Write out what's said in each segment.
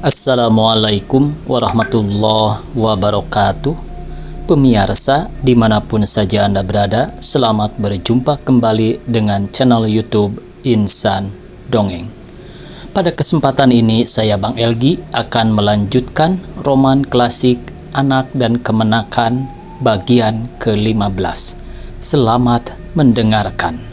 Assalamualaikum warahmatullahi wabarakatuh. Pemirsa dimanapun saja Anda berada, selamat berjumpa kembali dengan channel YouTube Insan Dongeng. Pada kesempatan ini saya Bang Elgi akan melanjutkan roman klasik Anak dan Kemenakan bagian ke-15. Selamat mendengarkan.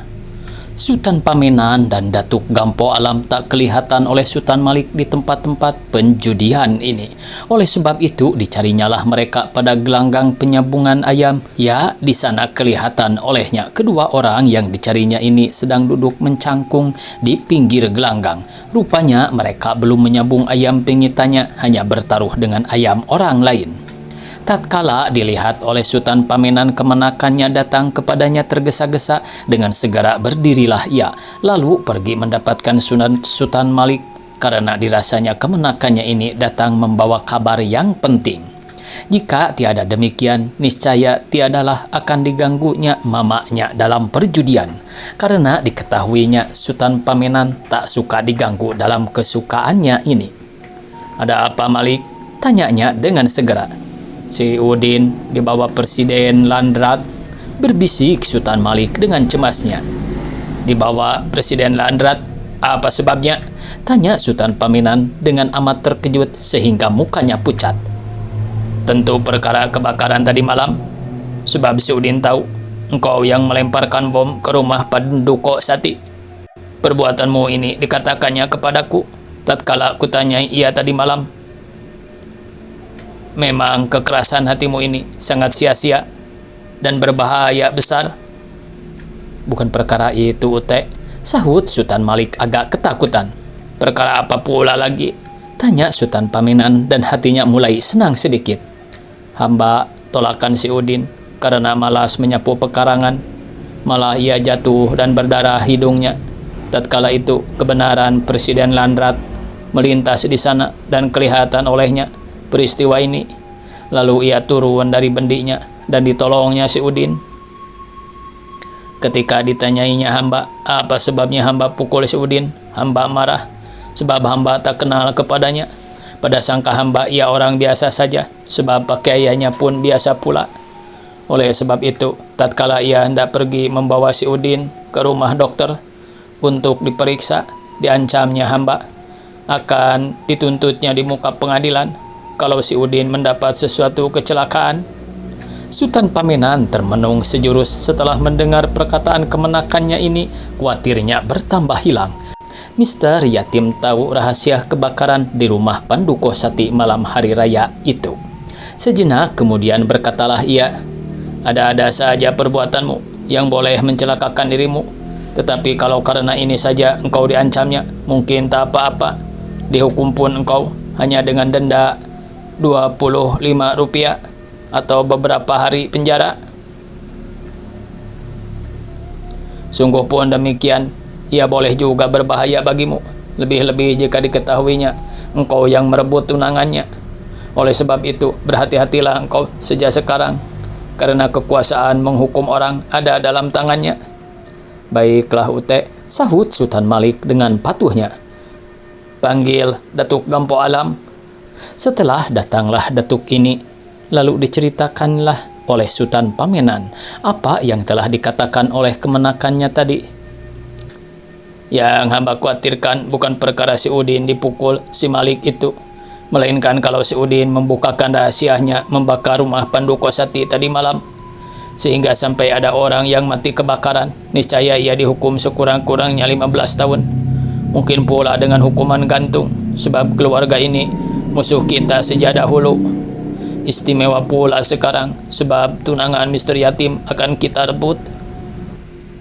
Sultan Pamenan dan Datuk Gampo Alam tak kelihatan oleh Sultan Malik di tempat-tempat penjudian ini. Oleh sebab itu dicarinya lah mereka pada gelanggang penyambungan ayam. Ya, di sana kelihatan olehnya kedua orang yang dicarinya ini sedang duduk mencangkung di pinggir gelanggang. Rupanya mereka belum menyambung ayam pengitannya, hanya bertaruh dengan ayam orang lain. Tatkala dilihat oleh Sultan Pamenan, kemenakannya datang kepadanya tergesa-gesa. Dengan segera berdirilah ia, lalu pergi mendapatkan Sultan Malik, karena dirasanya kemenakannya ini datang membawa kabar yang penting. Jika tiada demikian, niscaya tiadalah akan diganggunya mamanya dalam perjudian, karena diketahuinya Sultan Pamenan tak suka diganggu dalam kesukaannya ini. "Ada apa, Malik?" tanyanya dengan segera. "Si Udin dibawa Presiden Landrat," berbisik Sultan Malik dengan cemasnya. "Dibawa Presiden Landrat? Apa sebabnya?" tanya Sultan Pamenan dengan amat terkejut sehingga mukanya pucat. "Tentu perkara kebakaran tadi malam. Sebab si Udin tahu engkau yang melemparkan bom ke rumah Panduko Sati. Perbuatanmu ini dikatakannya kepadaku tatkala kutanyai ia tadi malam. Memang kekerasan hatimu ini sangat sia-sia dan berbahaya besar." "Bukan perkara itu, Utek," sahut Sultan Malik agak ketakutan. "Perkara apa pula lagi?" tanya Sultan Pamenan dan hatinya mulai senang sedikit. "Hamba tolakan si Udin karena malas menyapu pekarangan. Malah ia jatuh dan berdarah hidungnya. Tatkala itu kebenaran Presiden Landrat melintas di sana dan kelihatan olehnya peristiwa ini. Lalu ia turun dari bendinya dan ditolongnya si Udin. Ketika ditanyainya hamba apa sebabnya hamba pukul si Udin, hamba marah sebab hamba tak kenal kepadanya. Pada sangka hamba ia orang biasa saja, sebab pakaiannya pun biasa pula. Oleh sebab itu, tatkala ia hendak pergi membawa si Udin ke rumah dokter untuk diperiksa, diancamnya hamba akan dituntutnya di muka pengadilan kalau si Udin mendapat sesuatu kecelakaan." Sultan Pamenan termenung sejurus setelah mendengar perkataan kemenakannya ini. Khawatirnya bertambah hilang. Mister Yatim tahu rahasia kebakaran di rumah Panduko Sati malam hari raya itu. Sejenak kemudian berkatalah ia, "Ada-ada saja perbuatanmu yang boleh mencelakakan dirimu. Tetapi kalau karena ini saja engkau diancamnya, mungkin tak apa-apa. Dihukum pun engkau hanya dengan denda 25 rupiah atau beberapa hari penjara. Sungguh pun demikian, ia boleh juga berbahaya bagimu, lebih-lebih jika diketahuinya engkau yang merebut tunangannya. Oleh sebab itu, berhati-hatilah engkau sejak sekarang, karena kekuasaan menghukum orang ada dalam tangannya." "Baiklah, Utek," sahut Sultan Malik dengan patuhnya. "Panggil Datuk Gampo Alam." Setelah datanglah datuk ini, lalu diceritakanlah oleh Sultan Pamenan apa yang telah dikatakan oleh kemenakannya tadi. "Yang hamba khawatirkan bukan perkara si Udin dipukul si Malik itu, melainkan kalau si Udin membukakan rahasianya membakar rumah Panduko Sati tadi malam, sehingga sampai ada orang yang mati kebakaran, niscaya ia dihukum sekurang-kurangnya 15 tahun. Mungkin pula dengan hukuman gantung, sebab keluarga ini musuh kita sejak dahulu. Istimewa pula sekarang, sebab tunangan Mister Yatim akan kita rebut.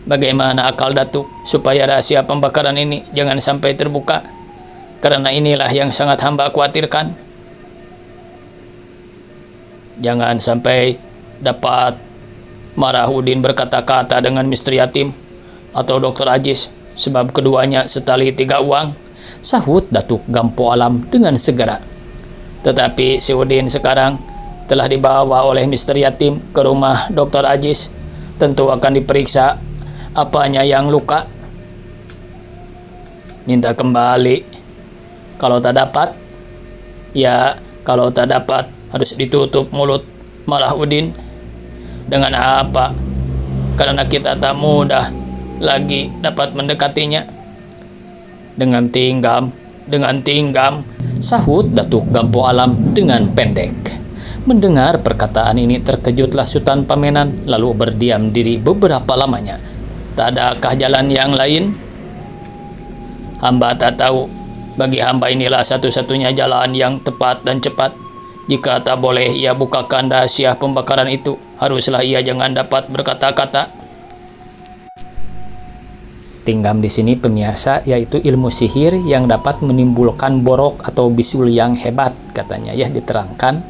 Bagaimana akal Datuk supaya rahasia pembakaran ini jangan sampai terbuka? Karena inilah yang sangat hamba khawatirkan. Jangan sampai dapat marah Udin berkata-kata dengan Mister Yatim atau Dokter Ajis, sebab keduanya setali 3 uang," sahut Datuk Gampo Alam dengan segera. "Tetapi si Udin sekarang telah dibawa oleh Mister Yatim ke rumah Dokter Ajis. Tentu akan diperiksa apanya yang luka. Minta kembali. Kalau tak dapat, Ya, kalau tak dapat harus ditutup mulut malah Udin. Dengan apa? Karena kita tak mudah lagi dapat mendekatinya. Dengan tinggam, sahut Datuk Gampo Alam dengan pendek. Mendengar perkataan ini terkejutlah Sultan Pamenan lalu berdiam diri beberapa lamanya. Tak adakah jalan yang lain? Hamba tak tahu. Bagi hamba inilah satu-satunya jalan yang tepat dan cepat. Jika tak boleh ia bukakan rahasia pembakaran itu, haruslah ia jangan dapat berkata-kata. Tinggam di sini pemirsa yaitu ilmu sihir yang dapat menimbulkan borok atau bisul yang hebat, katanya ya, diterangkan.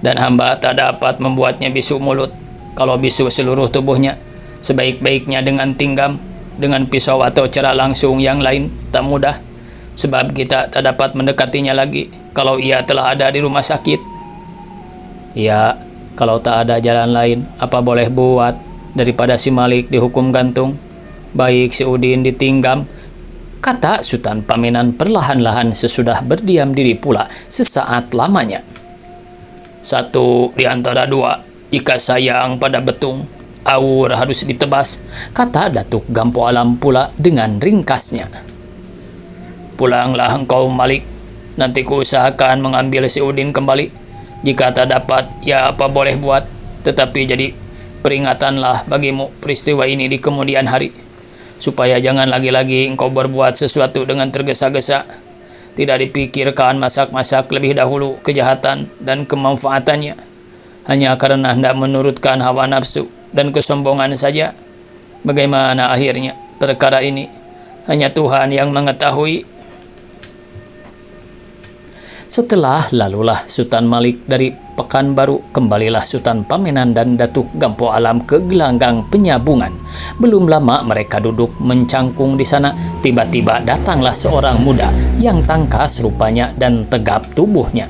Dan hamba tak dapat membuatnya bisu mulut. Kalau bisu seluruh tubuhnya, sebaik-baiknya dengan tinggam, dengan pisau atau cara langsung yang lain tak mudah. Sebab kita tak dapat mendekatinya lagi kalau ia telah ada di rumah sakit. Ya, kalau tak ada jalan lain, apa boleh buat daripada si Malik dihukum gantung, baik si Udin ditinggam, kata Sultan Pamenan perlahan-lahan sesudah berdiam diri pula sesaat lamanya. Satu di antara dua, jika sayang pada betung, awur harus ditebas, kata Datuk Gampo Alam pula dengan ringkasnya. Pulanglah engkau Malik, nanti ku usahakan mengambil si Udin kembali. Jika tak dapat, ya apa boleh buat, tetapi jadi peringatanlah bagimu peristiwa ini di kemudian hari, supaya jangan lagi-lagi engkau berbuat sesuatu dengan tergesa-gesa. Tidak dipikirkan masak-masak lebih dahulu kejahatan dan kemanfaatannya, hanya karena hendak menurutkan hawa nafsu dan kesombongan saja. Bagaimana akhirnya perkara ini? Hanya Tuhan yang mengetahui. Setelah lalulah Sultan Malik dari Pekanbaru, kembalilah Sultan Pamenan dan Datuk Gampo Alam ke gelanggang penyabungan. Belum lama mereka duduk mencangkung di sana, tiba-tiba datanglah seorang muda yang tangkas rupanya dan tegap tubuhnya.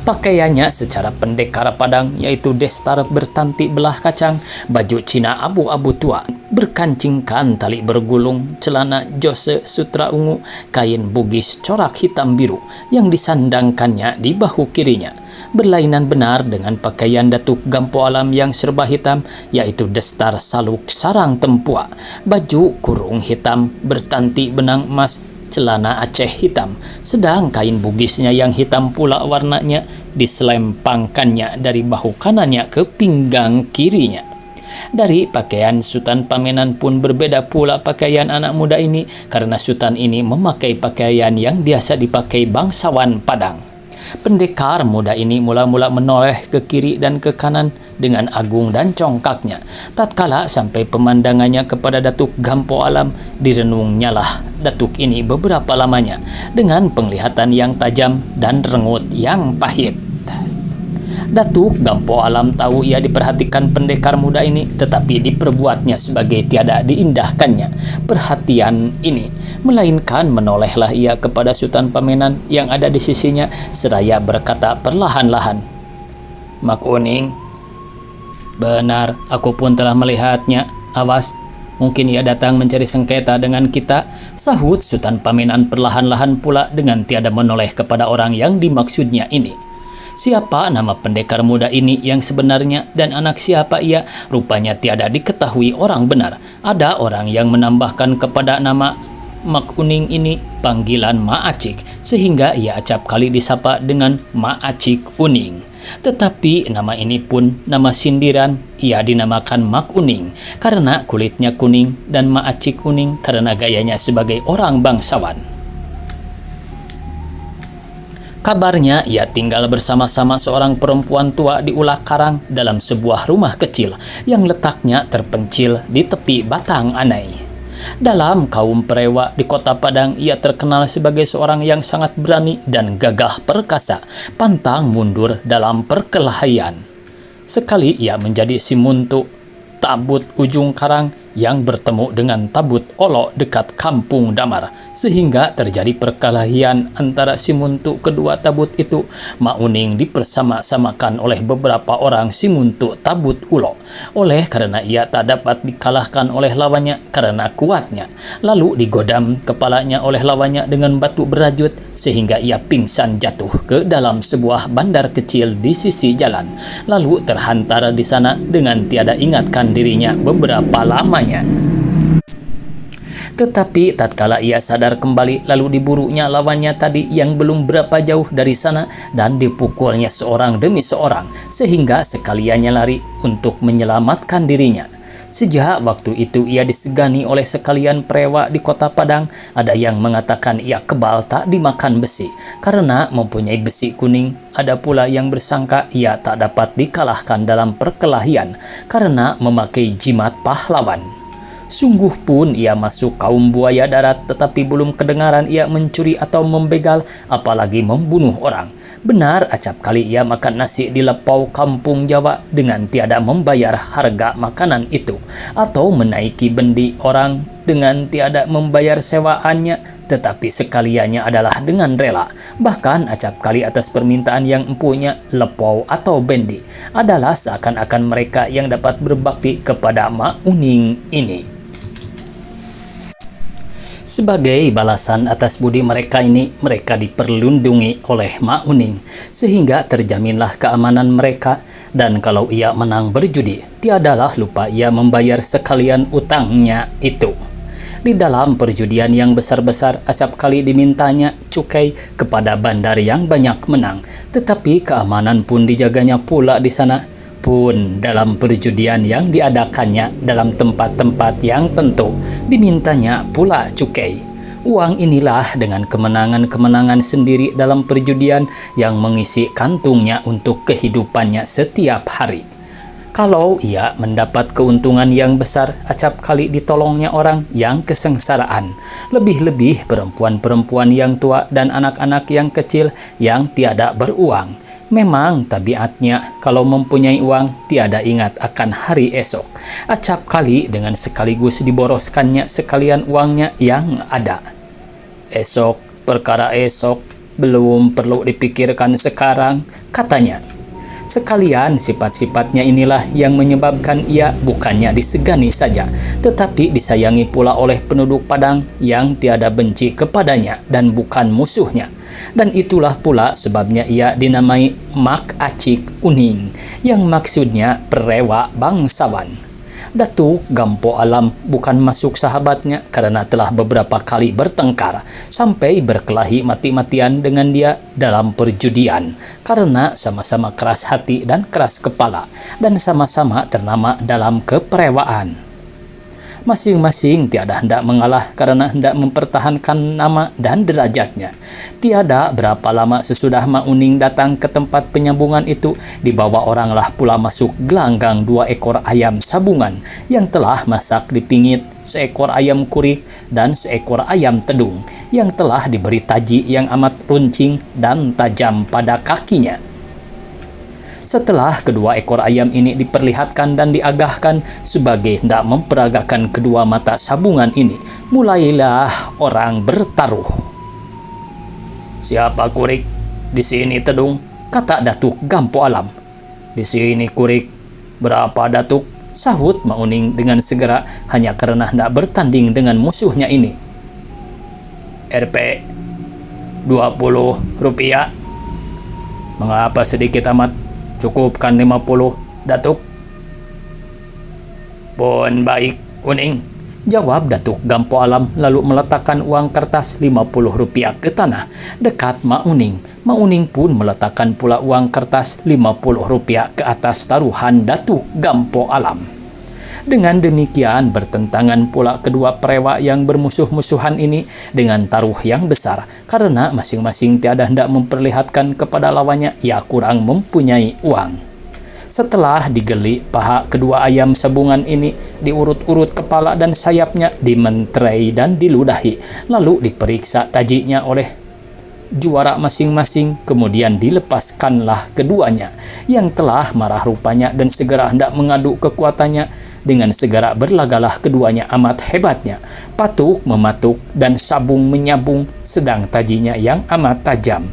Pakaiannya secara pendekar padang, yaitu destar bertanti belah kacang, baju Cina abu-abu tua, berkancingkan tali bergulung, celana jose sutra ungu, kain bugis corak hitam biru yang disandangkannya di bahu kirinya. Berlainan benar dengan pakaian Datuk Gampo Alam yang serba hitam, yaitu destar saluk sarang tempua, baju kurung hitam bertanti benang emas, celana Aceh hitam, sedang kain bugisnya yang hitam pula warnanya diselempangkannya dari bahu kanannya ke pinggang kirinya. Dari pakaian Sultan Pamenan pun berbeda pula pakaian anak muda ini, karena Sultan ini memakai pakaian yang biasa dipakai bangsawan Padang. Pendekar muda ini mula-mula menoleh ke kiri dan ke kanan dengan agung dan congkaknya. Tatkala sampai pemandangannya kepada Datuk Gampo Alam, direnungnyalah Datuk ini beberapa lamanya dengan penglihatan yang tajam dan rengut yang pahit. Datuk Gampo Alam tahu ia diperhatikan pendekar muda ini, tetapi diperbuatnya sebagai tiada diindahkannya perhatian ini, melainkan menolehlah ia kepada Sultan Pamenan yang ada di sisinya seraya berkata perlahan-lahan, "Mak Uning, benar, aku pun telah melihatnya. Awas, mungkin ia datang mencari sengketa dengan kita," sahut Sultan Pamenan perlahan-lahan pula dengan tiada menoleh kepada orang yang dimaksudnya ini. Siapa nama pendekar muda ini yang sebenarnya dan anak siapa ia, rupanya tiada diketahui orang benar. Ada orang yang menambahkan kepada nama Mak Uning ini panggilan Ma Acik, sehingga ia acap kali disapa dengan Ma Acik Uning. Tetapi nama ini pun nama sindiran, ia dinamakan Mak Uning karena kulitnya kuning dan Ma Acik Uning karena gayanya sebagai orang bangsawan. Kabarnya ia tinggal bersama-sama seorang perempuan tua di ulah karang dalam sebuah rumah kecil yang letaknya terpencil di tepi batang anai. Dalam kaum perewa di kota Padang, ia terkenal sebagai seorang yang sangat berani dan gagah perkasa, pantang mundur dalam perkelahian. Sekali ia menjadi si muntu tabut ujung karang yang bertemu dengan tabut Olo dekat Kampung Damar, sehingga terjadi perkelahian antara si Muntu kedua tabut itu. Mak Uning dipersama-samakan oleh beberapa orang si Muntu tabut Ulo. Oleh karena ia tak dapat dikalahkan oleh lawannya karena kuatnya, lalu digodam kepalanya oleh lawannya dengan batu berajut sehingga ia pingsan jatuh ke dalam sebuah bandar kecil di sisi jalan, lalu terhantar di sana dengan tiada ingatkan dirinya beberapa lamanya. Tetapi tatkala ia sadar kembali, lalu diburunya lawannya tadi yang belum berapa jauh dari sana dan dipukulnya seorang demi seorang sehingga sekaliannya lari untuk menyelamatkan dirinya. Sejak waktu itu ia disegani oleh sekalian prewa di kota Padang. Ada yang mengatakan ia kebal tak dimakan besi karena mempunyai besi kuning. Ada pula yang bersangka ia tak dapat dikalahkan dalam perkelahian karena memakai jimat pahlawan. Sungguh pun ia masuk kaum buaya darat, tetapi belum kedengaran ia mencuri atau membegal, apalagi membunuh orang. Benar acap kali ia makan nasi di lepau kampung Jawa dengan tiada membayar harga makanan itu, atau menaiki bendi orang dengan tiada membayar sewaannya, tetapi sekaliannya adalah dengan rela. Bahkan acap kali atas permintaan yang empunya, lepau atau bendi adalah seakan-akan mereka yang dapat berbakti kepada Mak Uning ini. Sebagai balasan atas budi mereka ini, mereka diperlindungi oleh Mak Uning, sehingga terjaminlah keamanan mereka. Dan kalau ia menang berjudi, tiadalah lupa ia membayar sekalian utangnya itu. Di dalam perjudian yang besar-besar, acap kali dimintanya cukai kepada bandar yang banyak menang, tetapi keamanan pun dijaganya pula di sana. Pun dalam perjudian yang diadakannya dalam tempat-tempat yang tentu, dimintanya pula cukai. Uang inilah dengan kemenangan-kemenangan sendiri dalam perjudian yang mengisi kantungnya untuk kehidupannya setiap hari. Kalau ia mendapat keuntungan yang besar, acap kali ditolongnya orang yang kesengsaraan. Lebih-lebih perempuan-perempuan yang tua dan anak-anak yang kecil yang tiada beruang. Memang tabiatnya kalau mempunyai uang tiada ingat akan hari esok. Acap kali dengan sekaligus diboroskannya sekalian uangnya yang ada. Esok, perkara esok, belum perlu dipikirkan sekarang, katanya. Sekalian sifat-sifatnya inilah yang menyebabkan ia bukannya disegani saja, tetapi disayangi pula oleh penduduk Padang yang tiada benci kepadanya dan bukan musuhnya. Dan itulah pula sebabnya ia dinamai Mak Acik Uning, yang maksudnya perewa bangsawan. Datuk Gampo Alam bukan masuk sahabatnya karena telah beberapa kali bertengkar sampai berkelahi mati-matian dengan dia dalam perjudian karena sama-sama keras hati dan keras kepala dan sama-sama ternama dalam keperewaan. Masing-masing tiada hendak mengalah karena hendak mempertahankan nama dan derajatnya. Tiada berapa lama sesudah Mak Uning datang ke tempat penyambungan itu, dibawa oranglah pula masuk gelanggang 2 ekor ayam sabungan yang telah masak dipingit, seekor ayam kurik dan seekor ayam tedung yang telah diberi taji yang amat runcing dan tajam pada kakinya. Setelah kedua ekor ayam ini diperlihatkan dan diagahkan sebagai hendak memperagakan kedua mata sabungan ini, mulailah orang bertaruh. "Siapa kurik? Di sini tedung," kata Datuk Gampo Alam. "Di sini kurik." "Berapa, Datuk?" sahut Mak Uning dengan segera, hanya karena hendak bertanding dengan musuhnya ini. "Rp 20 rupiah." "Mengapa sedikit amat? Cukupkan 50, Datuk." "Pun baik, Uning," jawab Datuk Gampo Alam, lalu meletakkan uang kertas 50 rupiah ke tanah dekat Mak Uning. Mak Uning pun meletakkan pula uang kertas 50 rupiah ke atas taruhan Datuk Gampo Alam. Dengan demikian bertentangan pula kedua perewa yang bermusuh-musuhan ini dengan taruh yang besar, karena masing-masing tiada hendak memperlihatkan kepada lawannya ia kurang mempunyai uang. Setelah digeli paha kedua ayam sabungan ini, diurut-urut kepala dan sayapnya, dimenterai dan diludahi, lalu diperiksa tajinya oleh juara masing-masing, kemudian dilepaskanlah keduanya yang telah marah rupanya dan segera hendak mengadu kekuatannya Dengan segera berlagalah keduanya amat hebatnya. Patuk mematuk dan sabung menyabung, sedang tajinya yang amat tajam.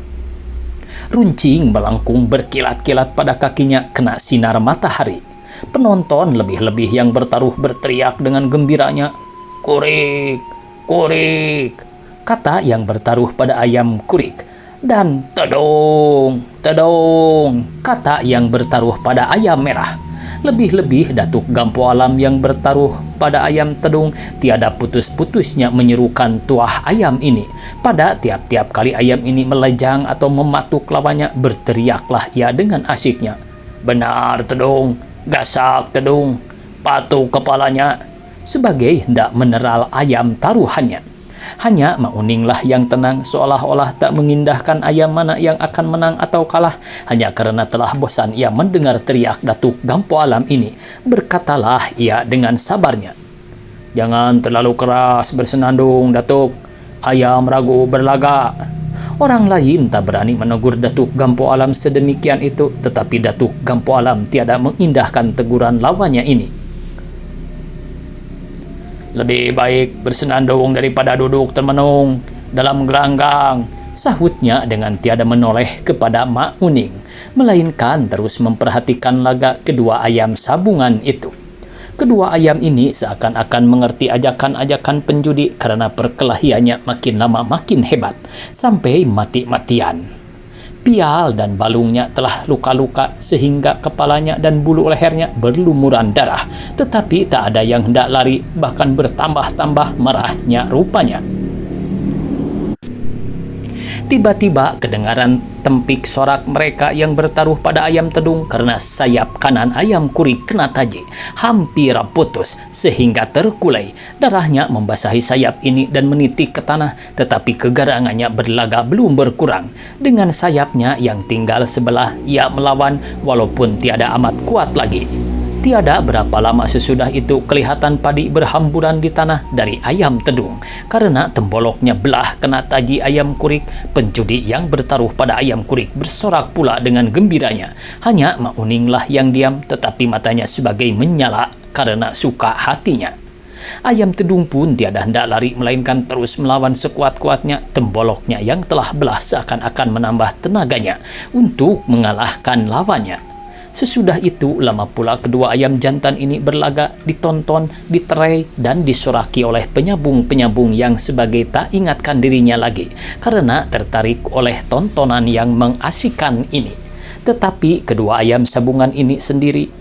Runcing melengkung berkilat-kilat pada kakinya kena sinar matahari. Penonton lebih-lebih yang bertaruh berteriak dengan gembiranya, "Kurik, kurik," kata yang bertaruh pada ayam kurik. Dan tedong, tedong, kata yang bertaruh pada ayam merah. Lebih-lebih Datuk Gampo Alam yang bertaruh pada ayam tedung tiada putus-putusnya menyerukan tuah ayam ini. Pada tiap-tiap kali ayam ini melejang atau mematuk lawannya, berteriaklah ia dengan asyiknya, "Benar tedung, gasak tedung, patuk kepalanya," sebagai hendak meneral ayam taruhannya. Hanya Mak Uninglah yang tenang, seolah-olah tak mengindahkan ayam mana yang akan menang atau kalah. Hanya karena telah bosan ia mendengar teriak Datuk Gampo Alam ini, berkatalah ia dengan sabarnya, "Jangan terlalu keras bersenandung, Datuk. Ayam ragu berlaga." Orang lain tak berani menegur Datuk Gampo Alam sedemikian itu, tetapi Datuk Gampo Alam tiada mengindahkan teguran lawannya ini. "Lebih baik bersenandung daripada duduk termenung dalam gelanggang," sahutnya dengan tiada menoleh kepada Mak Uning, melainkan terus memperhatikan laga kedua ayam sabungan itu. Kedua ayam ini seakan-akan mengerti ajakan-ajakan penjudi karena perkelahiannya makin lama makin hebat, sampai mati-matian. Pial dan balungnya telah luka-luka sehingga kepalanya dan bulu lehernya berlumuran darah, tetapi tak ada yang hendak lari, bahkan bertambah-tambah marahnya rupanya. Tiba-tiba kedengaran tempik sorak mereka yang bertaruh pada ayam tedung karena sayap kanan ayam kurik kena taji, hampir putus sehingga terkulai. Darahnya membasahi sayap ini dan menitik ke tanah, tetapi kegarangannya berlaga belum berkurang. Dengan sayapnya yang tinggal sebelah, ia melawan walaupun tiada amat kuat lagi. Tiada berapa lama sesudah itu kelihatan padi berhamburan di tanah dari ayam tedung. Karena temboloknya belah kena taji ayam kurik, penjudi yang bertaruh pada ayam kurik bersorak pula dengan gembiranya. Hanya Mak Uninglah yang diam, tetapi matanya sebagai menyala karena suka hatinya. Ayam tedung pun tiada hendak lari, melainkan terus melawan sekuat-kuatnya. Temboloknya yang telah belah seakan-akan menambah tenaganya untuk mengalahkan lawannya. Sesudah itu, lama pula kedua ayam jantan ini berlaga, ditonton, diterai, dan disoraki oleh penyambung-penyambung yang sebagai tak ingatkan dirinya lagi, karena tertarik oleh tontonan yang mengasihkan ini. Tetapi kedua ayam sabungan ini sendiri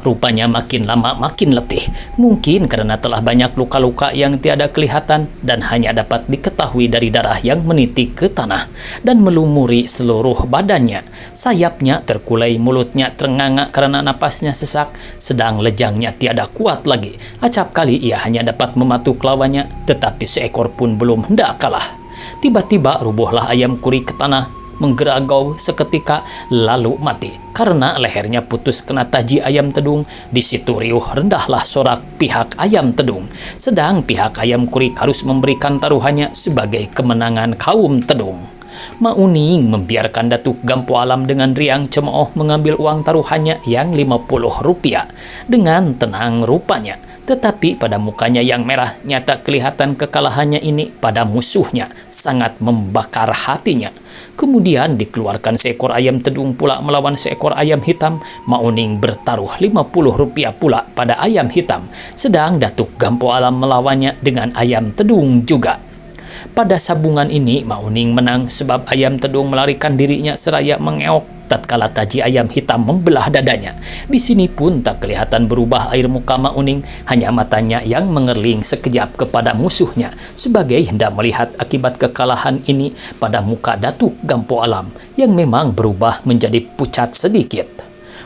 rupanya makin lama makin letih, mungkin karena telah banyak luka-luka yang tiada kelihatan dan hanya dapat diketahui dari darah yang menitik ke tanah dan melumuri seluruh badannya. Sayapnya terkulai, mulutnya ternganga karena napasnya sesak, sedang lejangnya tiada kuat lagi. Acap kali ia hanya dapat mematuk lawannya, tetapi seekor pun belum hendak kalah. Tiba-tiba rubuhlah ayam kurik ke tanah, menggeragau seketika lalu mati karena lehernya putus kena taji ayam tedung. Di situ riuh rendahlah sorak pihak ayam tedung, sedang pihak ayam kurik harus memberikan taruhannya sebagai kemenangan kaum tedung. Mak Uning membiarkan Datuk Gampo Alam dengan riang cemooh mengambil uang taruhannya yang Rp50 dengan tenang rupanya. Tetapi pada mukanya yang merah nyata kelihatan kekalahannya ini pada musuhnya sangat membakar hatinya. Kemudian dikeluarkan seekor ayam tedung pula melawan seekor ayam hitam. Mak Uning bertaruh Rp50 pula pada ayam hitam, sedang Datuk Gampo Alam melawannya dengan ayam tedung juga. Pada sabungan ini Mak Uning menang sebab ayam tedung melarikan dirinya seraya mengeok tatkala taji ayam hitam membelah dadanya. Di sini pun tak kelihatan berubah air muka Mak Uning, hanya matanya yang mengerling sekejap kepada musuhnya sebagai hendak melihat akibat kekalahan ini pada muka Datuk Gampo Alam yang memang berubah menjadi pucat sedikit.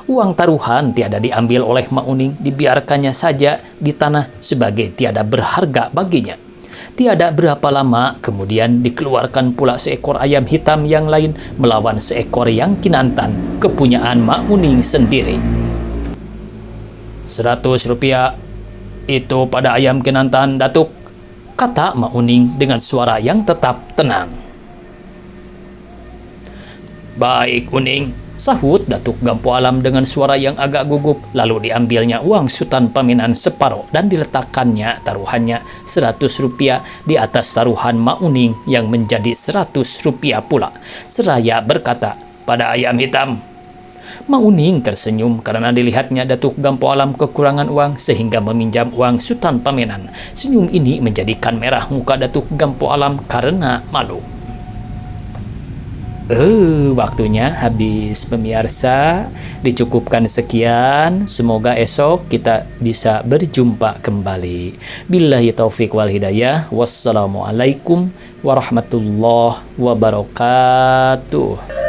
Uang taruhan tiada diambil oleh Mak Uning, dibiarkannya saja di tanah sebagai tiada berharga baginya. Tiada berapa lama kemudian dikeluarkan pula seekor ayam hitam yang lain melawan seekor yang kinantan kepunyaan Mak Uning sendiri. Rp100 itu pada ayam kinantan, Datuk, kata Mak Uning dengan suara yang tetap tenang. Baik Uning, Sahut Datuk Gampo Alam dengan suara yang agak gugup. Lalu diambilnya uang Sultan Paminan separuh dan diletakkannya taruhannya Rp100 di atas taruhan Mak Uning yang menjadi Rp100 pula. Seraya berkata pada ayam hitam. Mak Uning tersenyum karena dilihatnya Datuk Gampo Alam kekurangan uang sehingga meminjam uang Sultan Paminan. Senyum ini menjadikan merah muka Datuk Gampo Alam karena malu. Waktunya habis pemirsa, dicukupkan sekian. Semoga esok kita bisa berjumpa kembali. Billahi taufik wal hidayah. Wassalamualaikum warahmatullahi wabarakatuh.